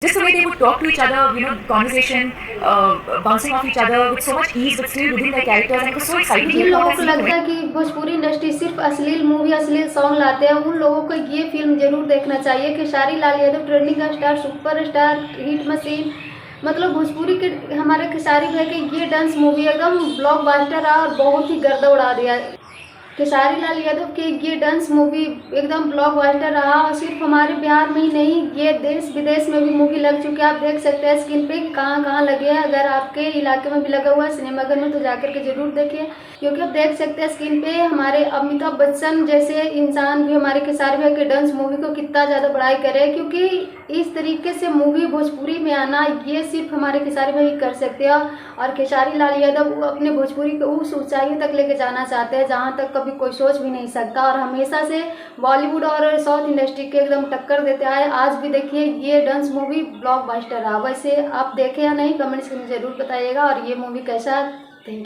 Just the way they would talk to each other, conversation, bouncing off each other with so much ease, but still within their characters, and it was so exciting. जिन लोगों को लगता है कि Bhojpuri industry सिर्फ अश्लील movie अश्लील song लाते हैं, उन लोगों को ये फिल्म जरूर देखना चाहिए। Khesari Lal Yadav trending star, super star, hit machine, मतलब भोजपुरी के हमारे खेसारी भाई के ये डांस मूवी एकदम ब्लॉकबस्टर रहा और बहुत ही गर्दा उड़ा दिया। खेसारी लाल यादव के ये डांस मूवी एकदम ब्लॉकबस्टर रहा और सिर्फ हमारे बिहार में ही नहीं, ये देश विदेश में भी मूवी लग चुकी है। आप देख सकते हैं स्क्रीन पे कहाँ कहाँ लगे हैं। अगर आपके इलाके में भी लगा हुआ है सिनेमाघर में तो जाकर के जरूर देखिए, क्योंकि आप देख सकते हैं स्क्रीन पे हमारे अमिताभ बच्चन जैसे इंसान भी हमारे खेसारी भाई के डांस मूवी को कितना ज़्यादा बड़ाई करे, क्योंकि इस तरीके से मूवी भोजपुरी में आना ये सिर्फ हमारे खेसारी भाई कर सकते हैं। और खेसारी लाल यादव अपने भोजपुरी को उस ऊंचाइयों तक लेके जाना चाहते हैं जहाँ तक कभी कोई सोच भी नहीं सकता, और हमेशा से बॉलीवुड और साउथ इंडस्ट्री के एकदम टक्कर देते आए। आज भी देखिए ये डांस मूवी ब्लॉकबस्टर रहा। वैसे आप देखे या नहीं, कमेंट्स में जरूर बताइएगा, और ये मूवी कैसा। Thank you.